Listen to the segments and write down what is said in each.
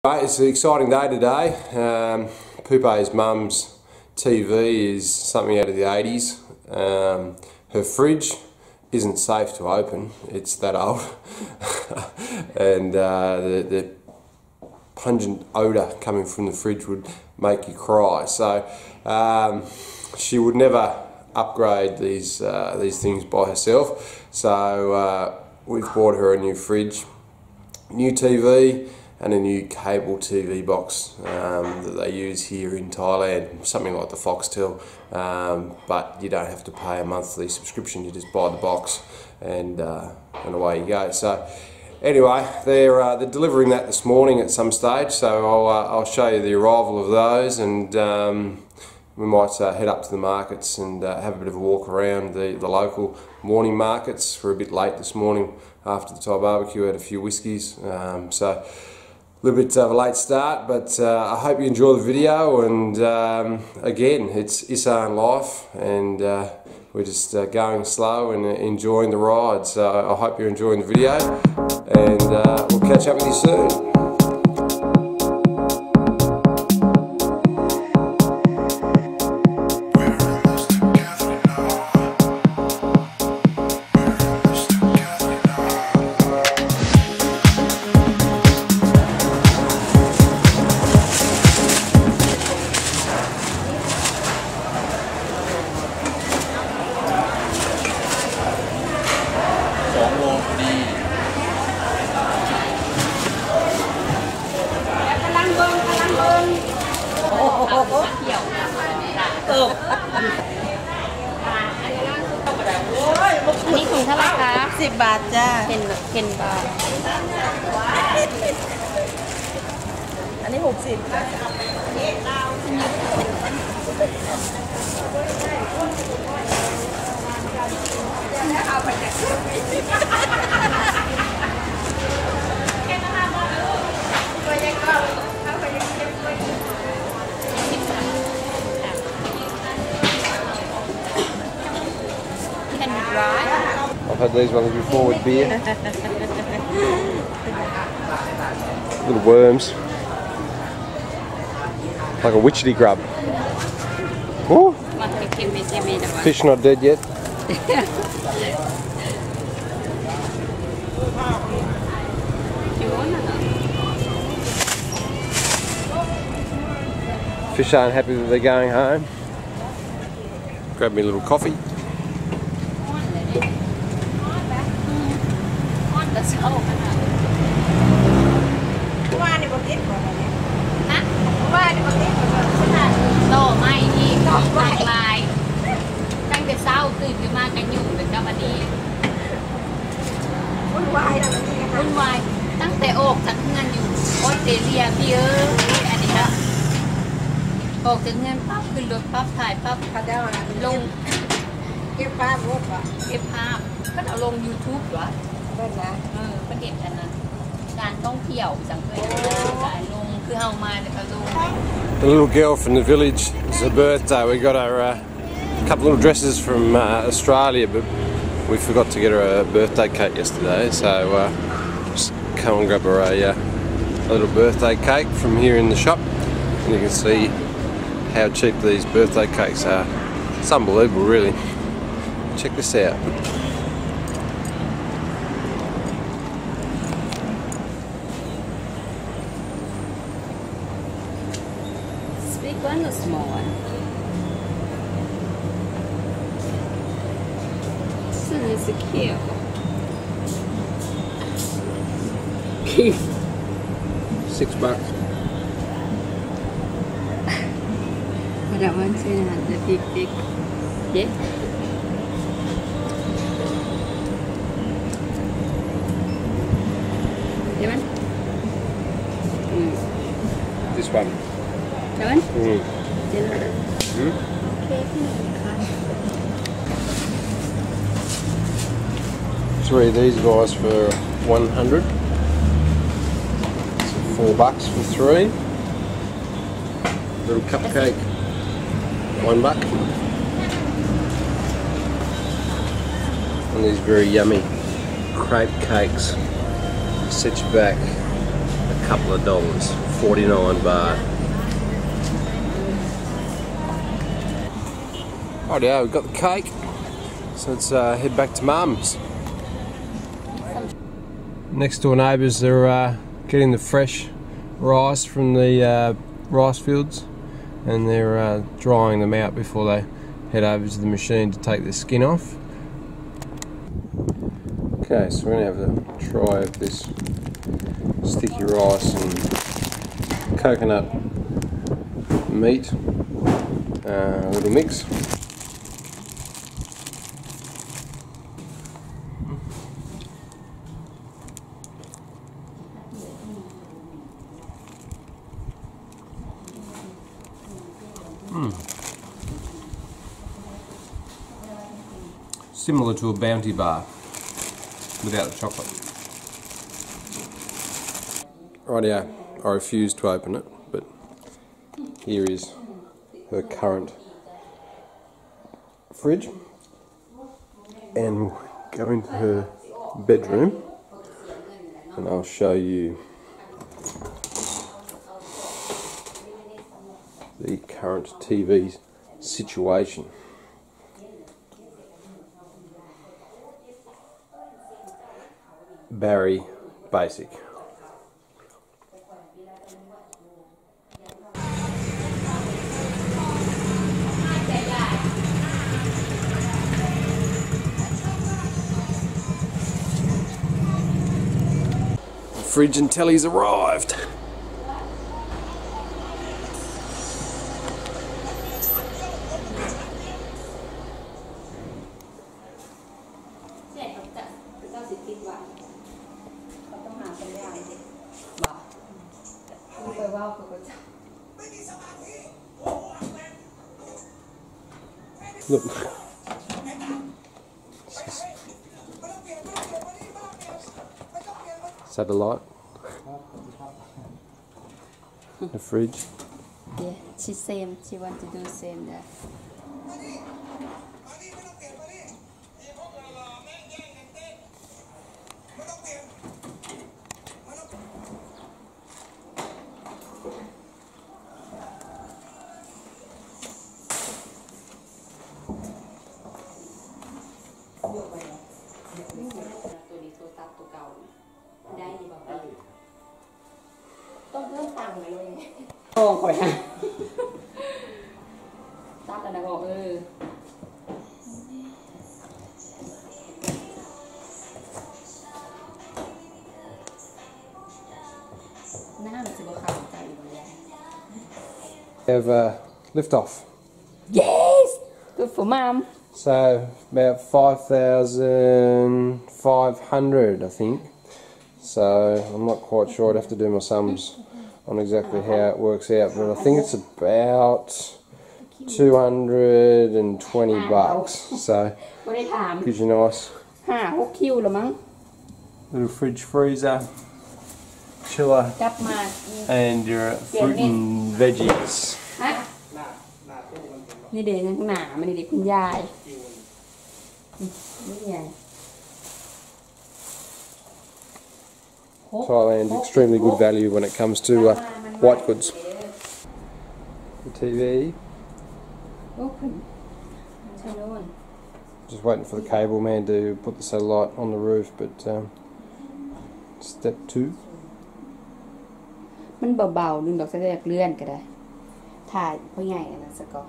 It's an exciting day today. Pupe's mum's TV is something out of the 80s. Her fridge isn't safe to open, it's that old. And the pungent odour coming from the fridge would make you cry. So she would never upgrade these things by herself. So we've bought her a new fridge, new TV, and a new cable TV box that they use here in Thailand, something like the Foxtel, but you don't have to pay a monthly subscription, you just buy the box and away you go. So anyway, they're delivering that this morning at some stage, so I'll show you the arrival of those, and we might head up to the markets and have a bit of a walk around the local morning markets. We're a bit late this morning after the Thai barbecue, had a few whiskies, so a little bit of a late start, but I hope you enjoy the video. And again, it's Isaan life, and we're just going slow and enjoying the ride. So I hope you're enjoying the video, and we'll catch up with you soon.อันนี้ถุงเท่าไหร่คะ10 บาทจ้า10 บาทอันนี้60ค่ะI've had these ones before with beer. Little worms. Like a witchetty grub. Ooh. Fish not dead yet. Fish aren't happy that they're going home. Grab me a little coffee.ตั้งแต่ออกจากเงินอยู่ออสเตรเลียพี่เอ้ยอันนี้นะออกจากเงินปั๊บขึ้นรถปั๊บถ่ายปั๊บลงเก็บภาพรถวะเก็บภาพก็เอาลง YouTube วะเป็นนะประเด็นอันนั้นการท่องเที่ยวสังเกตการลงคือเอามาแล้วก็ลง The little girl from the village, it's her birthday. We got her a couple little dresses from Australia, but we forgot to get her a birthday cake yesterday, so just come and grab her a little birthday cake from here in the shop, and you can see how cheap these birthday cakes are. It's unbelievable, really. Check this out. This big one or small one? This is cute. $6. I don't want to have the big. Yeah. That one? This one. That one? Okay. 3 of these guys for 100. So $4 for 3. Little cupcake, $1. And these very yummy crepe cakes set you back a couple of dollars. 49 baht. Right, yeah, we've got the cake, so let's head back to Mum's. Next door neighbours are getting the fresh rice from the rice fields, and they're drying them out before they head over to the machine to take the skin off. Okay, so we're going to have a try of this sticky rice and coconut meat, a little mix. Similar to a Bounty bar without the chocolate. Rightio, I refuse to open it, but here is her current fridge, and we'll go into her bedroom and I'll show you the current TV situation. Barry Basic. The fridge and telly's arrived. Look. Is that a light? The fridge? Yeah, she want to do the same there. Have lift off. Yes! Good for Mum. So about 5,500 I think. So I'm not quite sure, I'd have to do my sums on exactly how it works out, but I think it's about 220 bucks. So gives you nice little fridge freezer, chiller, and your fruit and veggies. นี่เด็กหนามันเด็กคุณยายนี่ไง Thailand, extremely good value when it comes to white goods. The TV. Open. Turn on. Just waiting for the cable man to put the satellite on the roof, but step 2. มันเบาๆดึงดอกสะเดกเลื่อนก็ได้ถ่ายพ่อใหญ่นะสกอ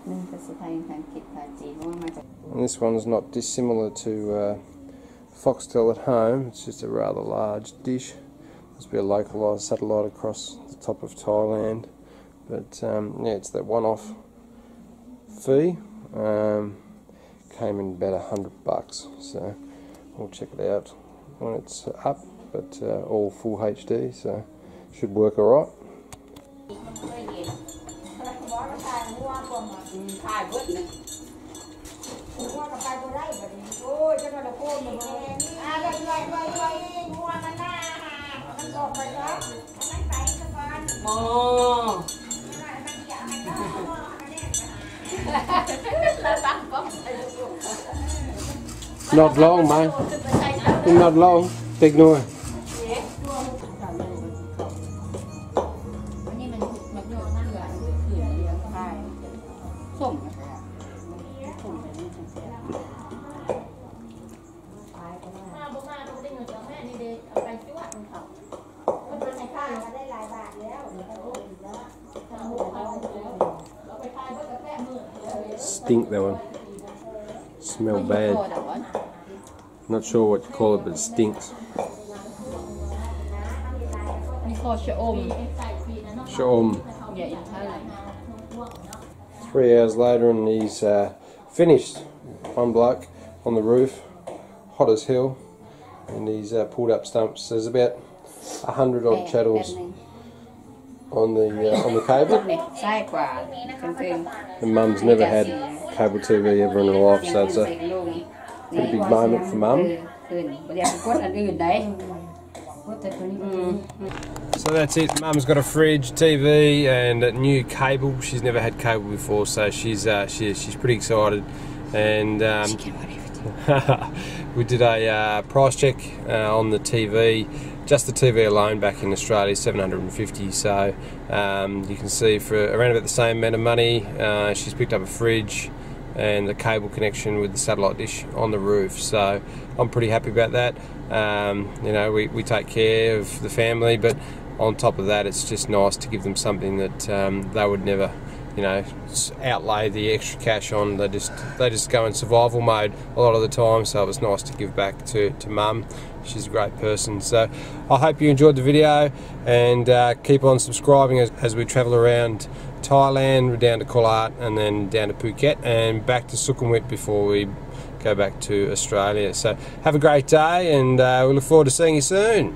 นั่นภาษาไทยภาษาอังกฤษภาษาจีนเพราะว่ามาจาก And this one's not dissimilar to Foxtel at home. It's just a rather large dish. Must be a localised satellite across the top of Thailand, but yeah, it's that one-off fee. Came in about $100, so we'll check it out when it's up. But all full HD, so should work alright. Not long, man. Not long. Take no. stink, that one. Smell bad. Not sure what to call it, but it stinks. We call Sha'om. Sha'om. Yeah, in Thailand. 3 hours later and he's finished. One bloke on the roof, hot as hell, and he's pulled up stumps. There's about 100 odd chattels on the cable. And Mum's never had cable TV ever in her life, so it's a pretty big moment for Mum. So that's it. Mum's got a fridge, TV, and a new cable. She's never had cable before, so she's pretty excited. And we did a price check on the TV. Just the TV alone back in Australia is $750. So you can see for around about the same amount of money, she's picked up a fridge and the cable connection with the satellite dish on the roof. So I'm pretty happy about that. You know, we take care of the family, but on top of that, it's just nice to give them something that they would never, you know, outlay the extra cash on. They just go in survival mode a lot of the time. So it was nice to give back to Mum. She's a great person. So I hope you enjoyed the video, and keep on subscribing as we travel around Thailand. We're down to Kolat and then down to Phuket and back to Sukhumvit before we go back to Australia. So have a great day, and we look forward to seeing you soon.